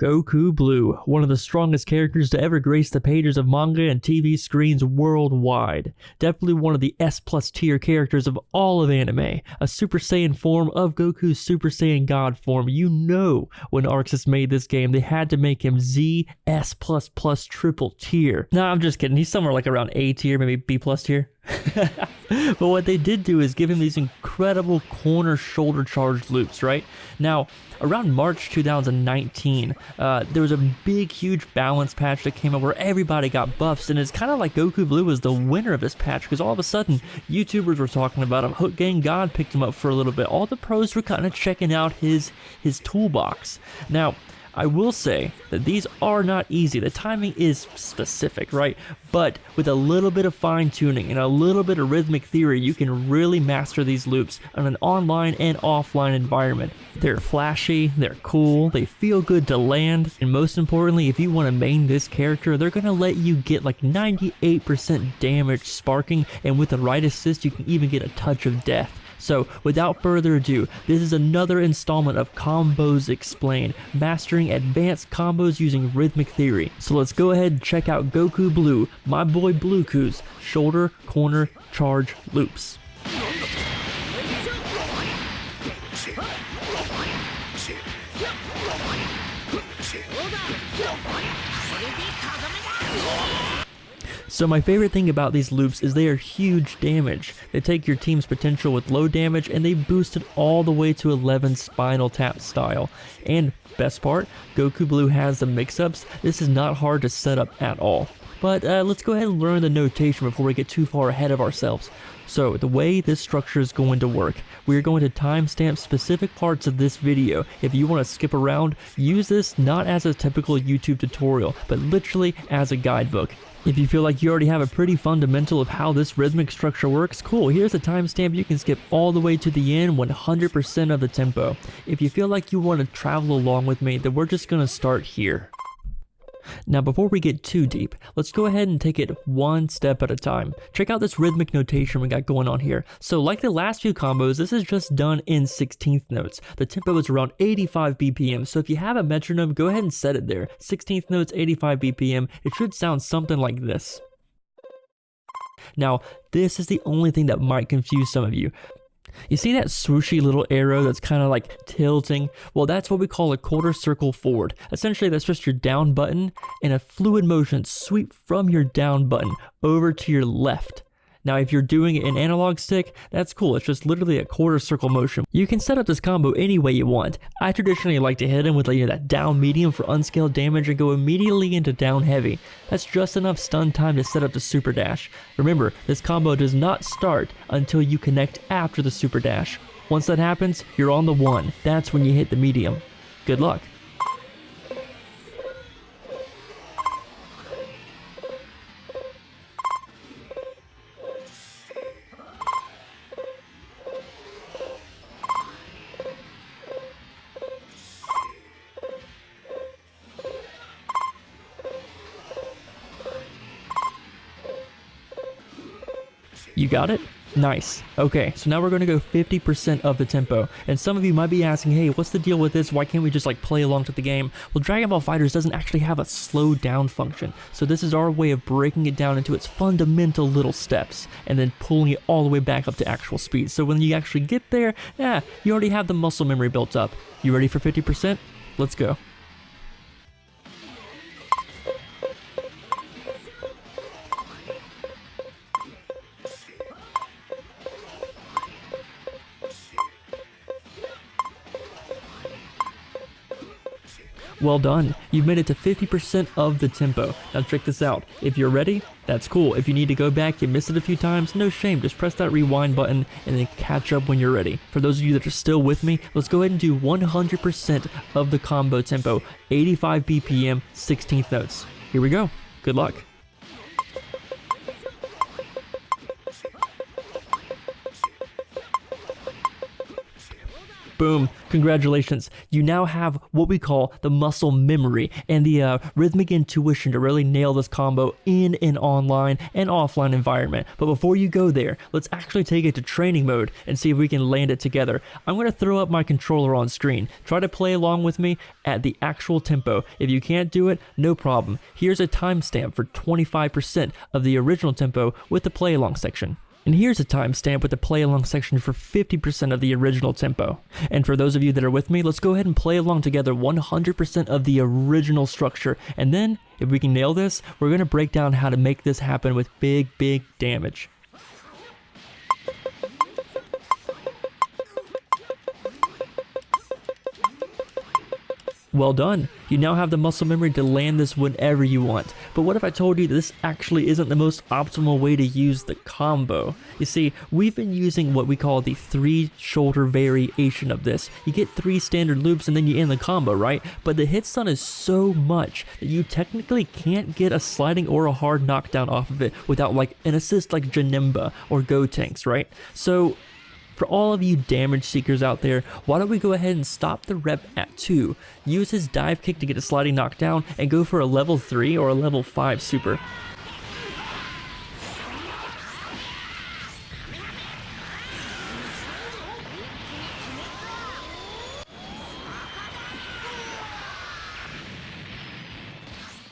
Goku Blue, one of the strongest characters to ever grace the pages of manga and TV screens worldwide. Definitely one of the S+ tier characters of all of anime, a Super Saiyan form of Goku's Super Saiyan God form. You know when ArcSys made this game, they had to make him ZS++ triple tier. Nah, I'm just kidding, he's somewhere like around A tier, maybe B+ tier. But what they did do is give him these incredible corner shoulder charge loops, right? Now, around March 2019, there was a big, huge balance patch that came out where everybody got buffs, and it's kind of like Goku Blue was the winner of this patch because all of a sudden, YouTubers were talking about him. Hook Gang God picked him up for a little bit. All the pros were kind of checking out his toolbox. Now, I will say that these are not easy. The timing is specific, right? But with a little bit of fine tuning and a little bit of rhythmic theory, you can really master these loops on an online and offline environment. They're flashy, they're cool, they feel good to land, and most importantly, if you want to main this character, they're going to let you get like 98% damage sparking, and with the right assist, you can even get a touch of death. So, without further ado, this is another installment of Combos Explained, mastering advanced combos using rhythmic theory. So let's go ahead and check out Goku Blue, my boy Blueku's shoulder corner charge loops. So my favorite thing about these loops is they are huge damage. They take your team's potential with low damage and they boost it all the way to 11 Spinal Tap style. And best part, Goku Blue has the mix-ups. This is not hard to set up at all. But let's go ahead and learn the notation before we get too far ahead of ourselves. So the way this structure is going to work, we are going to timestamp specific parts of this video. If you want to skip around, use this not as a typical YouTube tutorial, but literally as a guidebook. If you feel like you already have a pretty fundamental of how this rhythmic structure works, cool, here's a timestamp you can skip all the way to the end, 100% of the tempo. If you feel like you want to travel along with me, then we're just going to start here. Now before we get too deep, let's go ahead and take it one step at a time. Check out this rhythmic notation we got going on here. So like the last few combos, this is just done in 16th notes. The tempo is around 85 BPM, so if you have a metronome, go ahead and set it there. 16th notes, 85 BPM, it should sound something like this. Now, this is the only thing that might confuse some of you. You see that swooshy little arrow that's kind of like tilting? Well, that's what we call a quarter circle forward. Essentially, that's just your down button and a fluid motion sweep from your down button over to your left. Now, if you're doing it in analog stick, that's cool. It's just literally a quarter circle motion. You can set up this combo any way you want. I traditionally like to hit him with that down medium for unscaled damage and go immediately into down heavy. That's just enough stun time to set up the super dash. Remember, this combo does not start until you connect after the super dash. Once that happens, you're on the one. That's when you hit the medium. Good luck. You got it? Nice. Okay, so now we're going to go 50% of the tempo. And some of you might be asking, hey, what's the deal with this? Why can't we just play along to the game? Well, Dragon Ball FighterZ doesn't actually have a slow down function. So this is our way of breaking it down into its fundamental little steps and then pulling it all the way back up to actual speed. So when you actually get there, you already have the muscle memory built up. You ready for 50%? Let's go. Well done, you've made it to 50% of the tempo. Now check this out, if you're ready, that's cool. If you need to go back, you missed it a few times, no shame, just press that rewind button and then catch up when you're ready. For those of you that are still with me, let's go ahead and do 100% of the combo tempo, 85 BPM, 16th notes. Here we go, good luck. Boom, congratulations. You now have what we call the muscle memory and the rhythmic intuition to really nail this combo in an online and offline environment. But before you go there, let's actually take it to training mode and see if we can land it together. I'm going to throw up my controller on screen. Try to play along with me at the actual tempo. If you can't do it, no problem. Here's a timestamp for 25% of the original tempo with the play along section. And here's a timestamp with the play along section for 50% of the original tempo. And for those of you that are with me, let's go ahead and play along together 100% of the original structure. And then, if we can nail this, we're going to break down how to make this happen with big damage. Well done. You now have the muscle memory to land this whenever you want. But what if I told you this actually isn't the most optimal way to use the combo? You see, we've been using what we call the 3 shoulder variation of this. You get 3 standard loops and then you end the combo, right? But the hit stun is so much that you technically can't get a sliding or a hard knockdown off of it without like an assist like Janemba or Gotenks, right? So for all of you damage seekers out there, why don't we go ahead and stop the rep at 2, use his dive kick to get a sliding knockdown, and go for a level 3 or a level 5 super.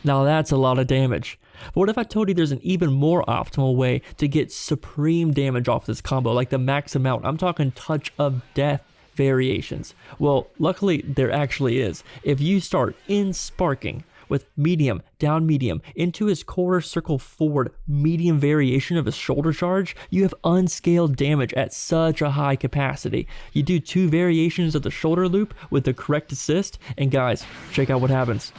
Now that's a lot of damage. But what if I told you there's an even more optimal way to get supreme damage off this combo, like the max amount? I'm talking touch of death variations. Well, luckily there actually is. If you start in sparking with medium, down medium, into his quarter circle forward medium variation of his shoulder charge, you have unscaled damage at such a high capacity. You do 2 variations of the shoulder loop with the correct assist, and guys, check out what happens.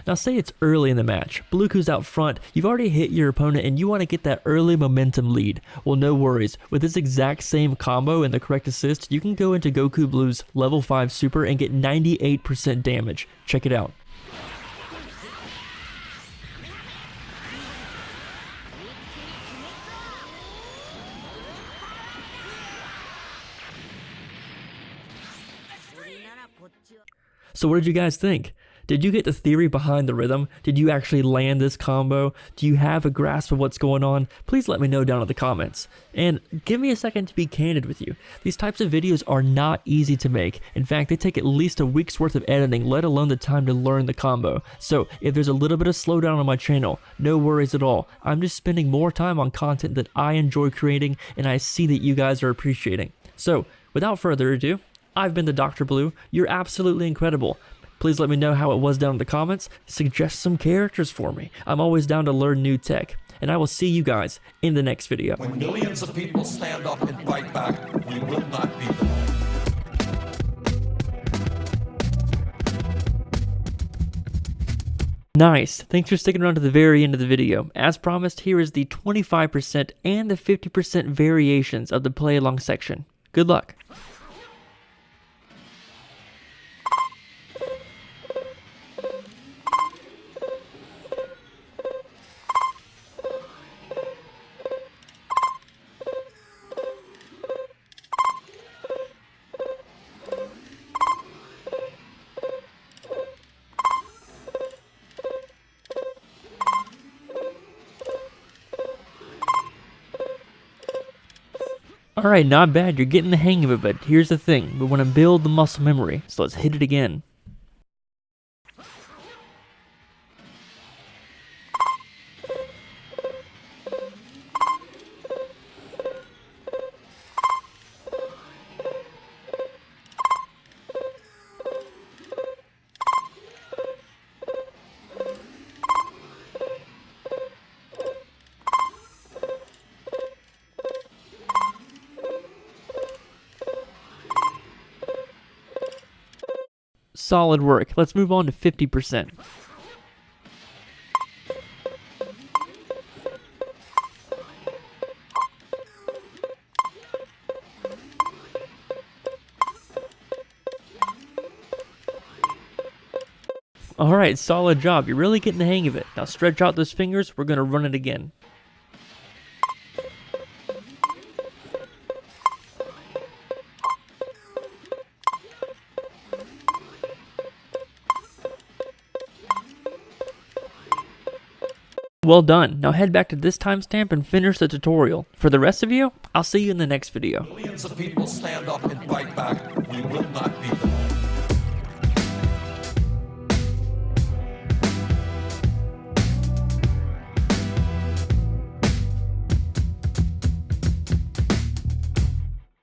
Now say it's early in the match, Blueku's out front, you've already hit your opponent and you want to get that early momentum lead. Well, no worries, with this exact same combo and the correct assist, you can go into Goku Blue's level 5 super and get 98% damage. Check it out. So what did you guys think? Did you get the theory behind the rhythm? Did you actually land this combo? Do you have a grasp of what's going on? Please let me know down in the comments. And give me a second to be candid with you. These types of videos are not easy to make. In fact, they take at least a week's worth of editing, let alone the time to learn the combo. So if there's a little bit of slowdown on my channel, no worries at all. I'm just spending more time on content that I enjoy creating and I see that you guys are appreciating. So without further ado, I've been the Dr. Blue. You're absolutely incredible. Please let me know how it was down in the comments. Suggest some characters for me. I'm always down to learn new tech. And I will see you guys in the next video. When millions of people stand up and fight back, we will not be denied. Nice. Thanks for sticking around to the very end of the video. As promised, here is the 25% and the 50% variations of the play along section. Good luck. Alright, not bad, you're getting the hang of it, but here's the thing, we want to build the muscle memory, so let's hit it again. Solid work. Let's move on to 50%. Alright, solid job. You're really getting the hang of it. Now stretch out those fingers. We're going to run it again. Well done. Now head back to this timestamp and finish the tutorial. For the rest of you, I'll see you in the next video. Millions of people stand up and fight back. We will not beat them.